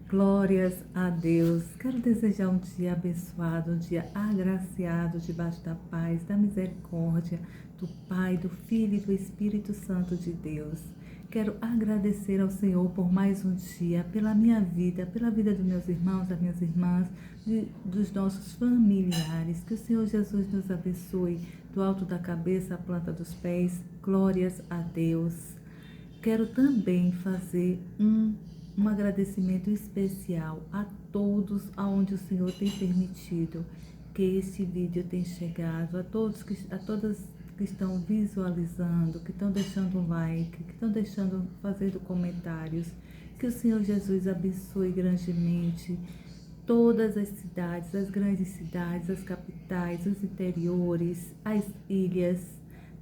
Glórias a Deus. Quero desejar um dia abençoado, um dia agraciado, debaixo da paz, da misericórdia do Pai, do Filho e do Espírito Santo de Deus. Quero agradecer ao Senhor por mais um dia, pela minha vida, pela vida dos meus irmãos, das minhas irmãs, dos nossos familiares. Que o Senhor Jesus nos abençoe do alto da cabeça à planta dos pés. Glórias a Deus. Quero também fazer um agradecimento especial a todos aonde o Senhor tem permitido que este vídeo tenha chegado, a todas que estão visualizando, que estão deixando um like, que estão fazendo comentários. Que o Senhor Jesus abençoe grandemente todas as cidades, as grandes cidades, as capitais, os interiores, as ilhas,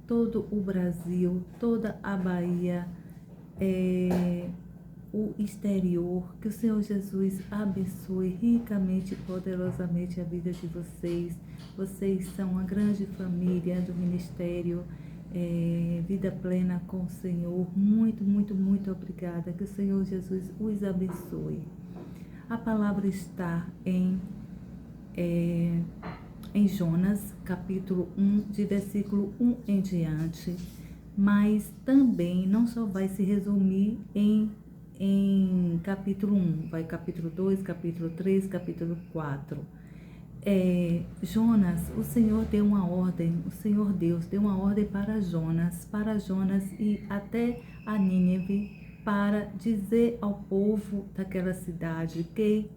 todo o Brasil, toda a Bahia, o exterior. Que o Senhor Jesus abençoe ricamente e poderosamente a vida de vocês. Vocês são uma grande família do ministério Vida Plena com o Senhor. Muito, muito, muito obrigada. Que o Senhor Jesus os abençoe. A palavra está em Jonas, capítulo 1, de versículo 1 em diante, mas também não só vai se resumir em capítulo 1, vai capítulo 2, capítulo 3, capítulo 4. Jonas, o Senhor deu uma ordem, o Senhor Deus deu uma ordem para Jonas e até a Nínive, para dizer ao povo daquela cidade que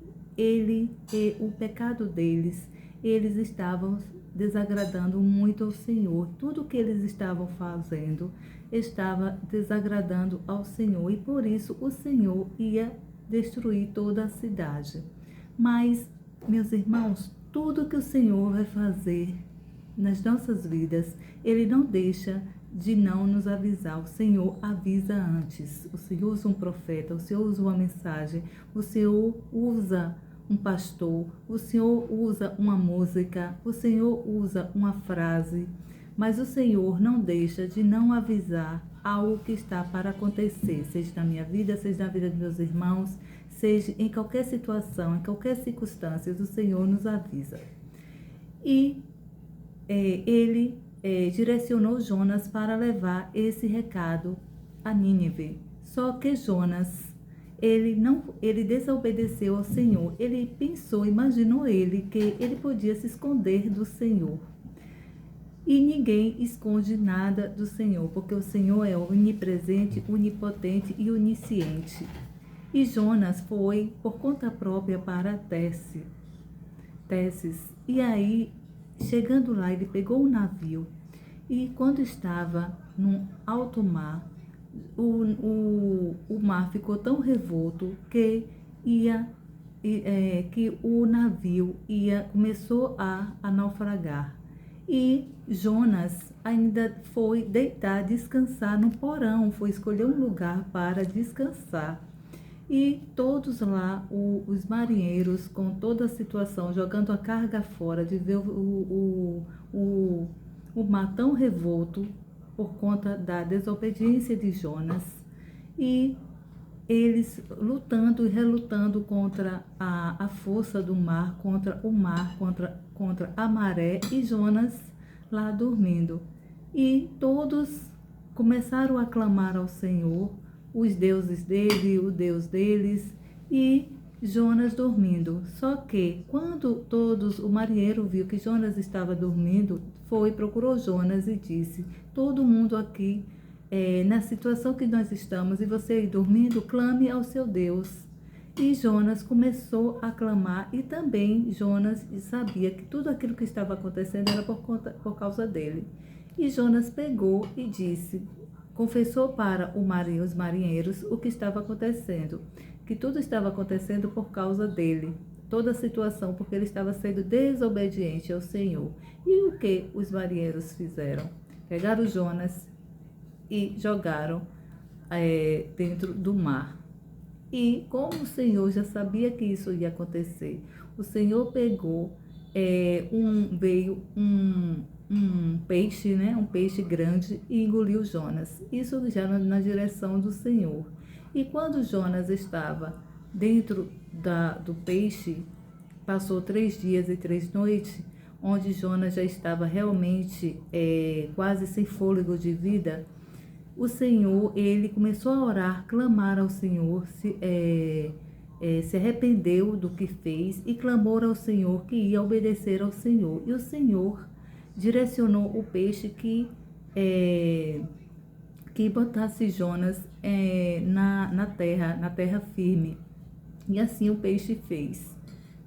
o pecado deles, eles estavam desagradando muito ao Senhor. Tudo que eles estavam fazendo estava desagradando ao Senhor, e por isso o Senhor ia destruir toda a cidade. Mas, meus irmãos, tudo que o Senhor vai fazer nas nossas vidas, Ele não deixa de não nos avisar. O Senhor avisa antes. O Senhor usa um profeta, o Senhor usa uma mensagem, o Senhor usa um pastor, o Senhor usa uma música, o Senhor usa uma frase, mas o Senhor não deixa de não avisar algo que está para acontecer, seja na minha vida, seja na vida dos meus irmãos, seja em qualquer situação, em qualquer circunstância, o Senhor nos avisa. E ele direcionou Jonas para levar esse recado a Nínive. Só que Jonas, ele desobedeceu ao Senhor. Ele pensou, imaginou ele que ele podia se esconder do Senhor. E ninguém esconde nada do Senhor, porque o Senhor é onipresente, onipotente e onisciente. E Jonas foi por conta própria para Tarsis. E aí, chegando lá, ele pegou um navio, e quando estava no alto mar, o mar ficou tão revolto que o navio começou a naufragar. E Jonas ainda foi deitar, descansar no porão, foi escolher um lugar para descansar. E todos lá, os marinheiros, com toda a situação, jogando a carga fora, de ver o mar tão revolto por conta da desobediência de Jonas, e eles lutando e relutando contra a força do mar, contra o mar, contra a maré, e Jonas lá dormindo. E todos começaram a clamar ao Senhor, os deuses dele, o Deus deles, e Jonas dormindo. Só que quando o marinheiro viu que Jonas estava dormindo, procurou Jonas e disse: todo mundo aqui, na situação que nós estamos, e você aí dormindo, clame ao seu Deus. E Jonas começou a clamar, e também Jonas sabia que tudo aquilo que estava acontecendo era por causa dele. E Jonas pegou e confessou para os marinheiros o que estava acontecendo, que tudo estava acontecendo por causa dele, toda a situação, porque ele estava sendo desobediente ao Senhor. E o que os marinheiros fizeram? Pegaram Jonas e jogaram dentro do mar. E como o Senhor já sabia que isso ia acontecer, o Senhor pegou, veio um peixe, né? Um peixe grande, e engoliu Jonas. Isso já na direção do Senhor. E quando Jonas estava dentro do peixe, passou 3 dias e 3 noites, onde Jonas já estava realmente quase sem fôlego de vida. O Senhor, ele começou a orar, clamar ao Senhor, se arrependeu do que fez e clamou ao Senhor que ia obedecer ao Senhor. E o Senhor direcionou o peixe que botasse Jonas na terra firme. E assim o peixe fez.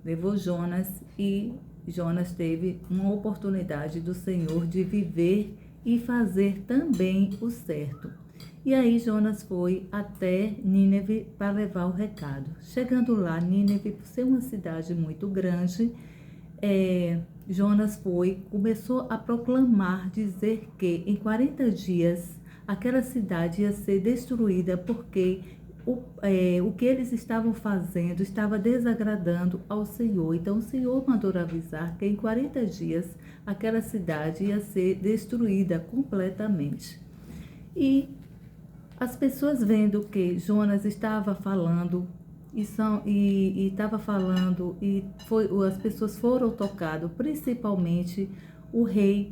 Levou Jonas e Jonas teve uma oportunidade do Senhor de viver e fazer também o certo. E aí Jonas foi até Nínive para levar o recado. Chegando lá, Nínive, por ser uma cidade muito grande, Jonas começou a proclamar, dizer que em 40 dias aquela cidade ia ser destruída porque o que eles estavam fazendo estava desagradando ao Senhor. Então o Senhor mandou avisar que em 40 dias aquela cidade ia ser destruída completamente. E as pessoas vendo que Jonas estava falando as pessoas foram tocadas, principalmente o rei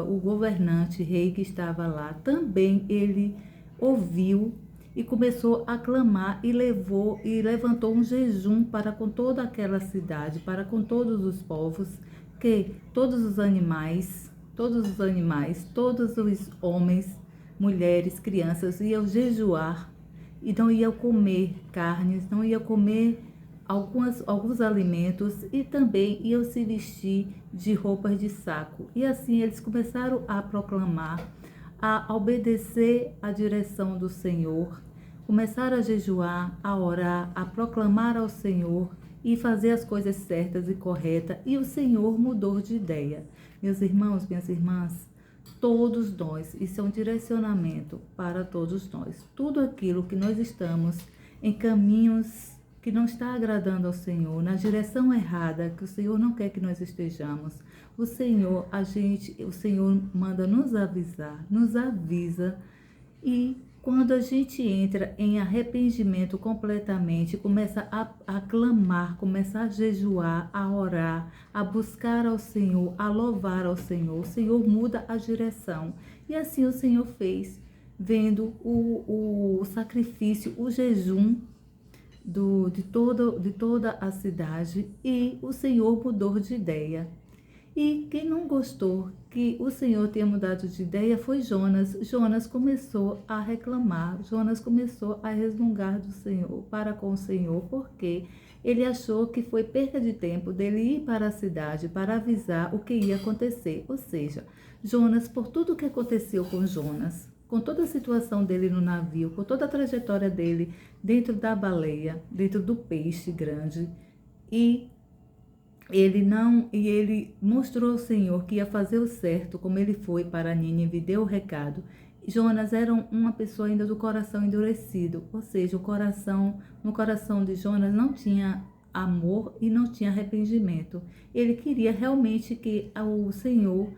o governante rei que estava lá, também ele ouviu e começou a clamar e levantou um jejum para com toda aquela cidade, para com todos os povos, que todos os animais, todos os homens, mulheres, crianças iam jejuar e não iam comer carnes, não iam comer alguns alimentos e também iam se vestir de roupas de saco. E assim eles começaram a proclamar, a obedecer à direção do Senhor, começaram a jejuar, a orar, a proclamar ao Senhor e fazer as coisas certas e corretas, e o Senhor mudou de ideia. Meus irmãos, minhas irmãs, todos nós, isso é um direcionamento para todos nós. Tudo aquilo que nós estamos em caminhos que não está agradando ao Senhor, na direção errada, que o Senhor não quer que nós estejamos, o Senhor manda nos avisar, nos avisa, e quando a gente entra em arrependimento completamente, começa a clamar, começa a jejuar, a orar, a buscar ao Senhor, a louvar ao Senhor, o Senhor muda a direção. E assim o Senhor fez, vendo o sacrifício, o jejum de toda a cidade, e o Senhor mudou de ideia. E quem não gostou que o Senhor tenha mudado de ideia foi Jonas. Jonas começou a reclamar, Jonas começou a resmungar do Senhor, para com o Senhor, porque ele achou que foi perda de tempo dele ir para a cidade para avisar o que ia acontecer. Ou seja, Jonas, por tudo o que aconteceu com Jonas, com toda a situação dele no navio, com toda a trajetória dele dentro da baleia, dentro do peixe grande, ele mostrou ao Senhor que ia fazer o certo, como ele foi para Nínive e deu o recado. Jonas era uma pessoa ainda do coração endurecido, ou seja, no coração de Jonas não tinha amor e não tinha arrependimento. Ele queria realmente que o Senhor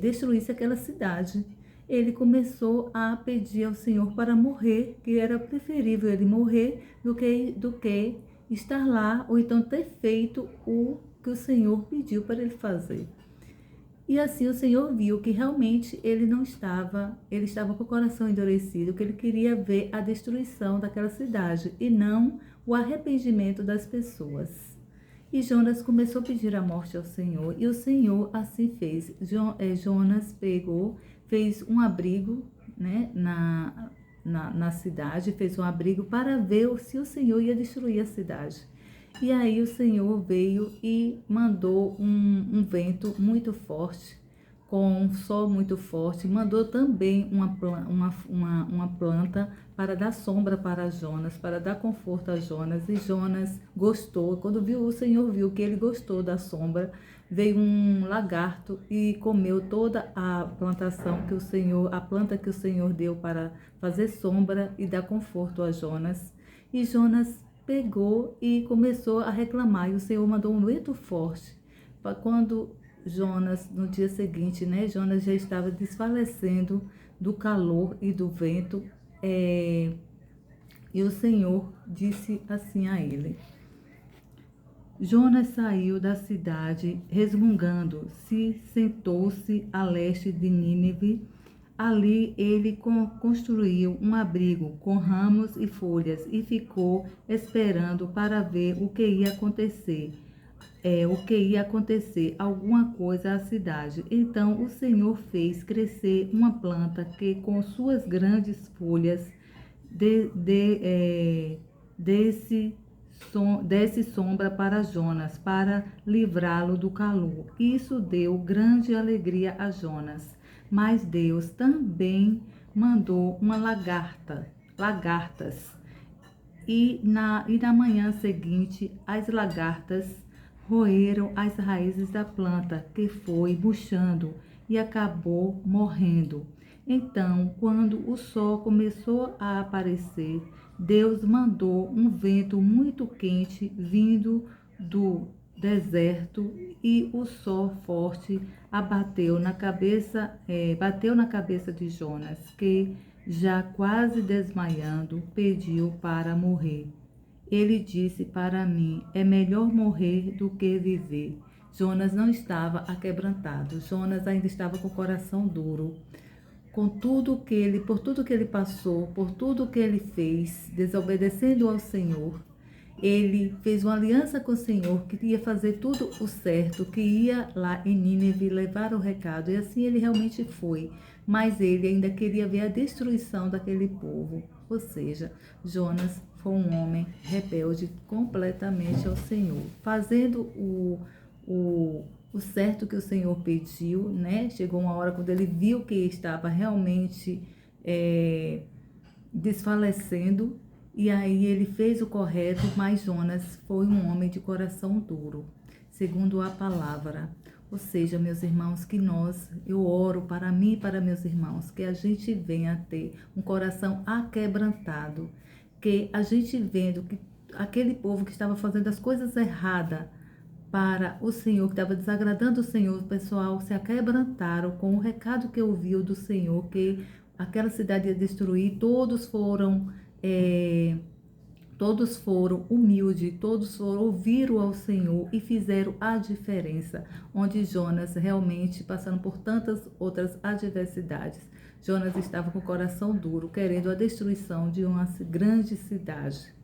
destruísse aquela cidade. Ele começou a pedir ao Senhor para morrer, que era preferível ele morrer do que estar lá, ou então ter feito o que o Senhor pediu para ele fazer. E assim o Senhor viu que realmente ele estava com o coração endurecido, que ele queria ver a destruição daquela cidade e não o arrependimento das pessoas. E Jonas começou a pedir a morte ao Senhor, e o Senhor assim fez. Jonas fez um abrigo, né, na cidade, fez um abrigo para ver se o Senhor ia destruir a cidade. E aí o Senhor veio e mandou um vento muito forte, com um sol muito forte, mandou também uma planta para dar sombra para Jonas, para dar conforto a Jonas, e Jonas gostou. Quando o Senhor viu que ele gostou da sombra, veio um lagarto e comeu toda a plantação a planta que o Senhor deu para fazer sombra e dar conforto a Jonas. E Jonas pegou e começou a reclamar, e o Senhor mandou um vento forte. Quando Jonas, no dia seguinte, né, Jonas já estava desfalecendo do calor e do vento, E o Senhor disse assim a ele: Jonas saiu da cidade resmungando, se sentou-se a leste de Nínive. Ali ele construiu um abrigo com ramos e folhas e ficou esperando para ver o que ia acontecer. Alguma coisa à cidade. Então o Senhor fez crescer uma planta que com suas grandes folhas desse sombra para Jonas, para livrá-lo do calor. Isso deu grande alegria a Jonas. Mas Deus também mandou lagartas. E na manhã seguinte, as lagartas roeram as raízes da planta, que foi murchando e acabou morrendo. Então, quando o sol começou a aparecer, Deus mandou um vento muito quente vindo do deserto e o sol forte bateu na cabeça de Jonas, que já quase desmaiando, pediu para morrer. Ele disse para mim: é melhor morrer do que viver. Jonas não estava aquebrantado. Jonas ainda estava com o coração duro. Por tudo que ele passou, por tudo que ele fez, desobedecendo ao Senhor, ele fez uma aliança com o Senhor, que ia fazer tudo o certo, que ia lá em Nínive levar o recado, e assim ele realmente foi. Mas ele ainda queria ver a destruição daquele povo. Ou seja, Jonas foi um homem rebelde completamente ao Senhor, fazendo o certo que o Senhor pediu, né? Chegou uma hora quando ele viu que estava realmente desfalecendo, e aí ele fez o correto, mas Jonas foi um homem de coração duro, segundo a palavra. Ou seja, meus irmãos, eu oro para mim e para meus irmãos, que a gente venha a ter um coração aquebrantado, que a gente vendo que aquele povo que estava fazendo as coisas erradas para o Senhor, que estava desagradando o Senhor, o pessoal se aquebrantaram com o recado que ouviu do Senhor, que aquela cidade ia destruir. Todos foram humildes, ouviram ao Senhor e fizeram a diferença, onde Jonas realmente, passando por tantas outras adversidades, Jonas estava com o coração duro, querendo a destruição de uma grande cidade.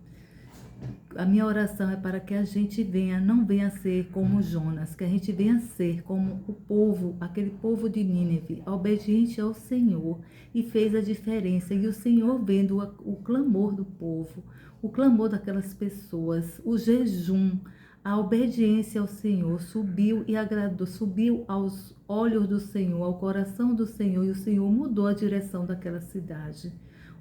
A minha oração é para que a gente não venha ser como Jonas, que a gente venha ser como o povo, aquele povo de Nínive, obediente ao Senhor, e fez a diferença. E o Senhor, vendo o clamor do povo, o clamor daquelas pessoas, o jejum, a obediência ao Senhor, subiu e agradou, subiu aos olhos do Senhor, ao coração do Senhor, e o Senhor mudou a direção daquela cidade.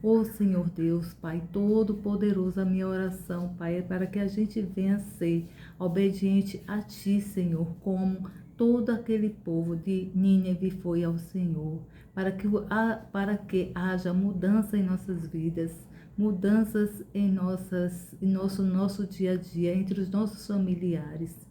Ó Senhor Deus, Pai Todo-Poderoso, a minha oração, Pai, é para que a gente venha ser obediente a Ti, Senhor, como todo aquele povo de Nínive foi ao Senhor, para que haja mudança em nossas vidas, mudanças em nosso dia a dia, entre os nossos familiares.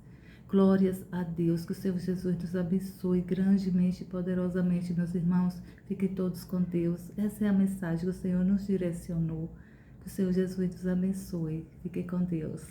Glórias a Deus, que o Senhor Jesus nos abençoe grandemente e poderosamente, meus irmãos. Fiquem todos com Deus. Essa é a mensagem que o Senhor nos direcionou. Que o Senhor Jesus nos abençoe. Fiquem com Deus.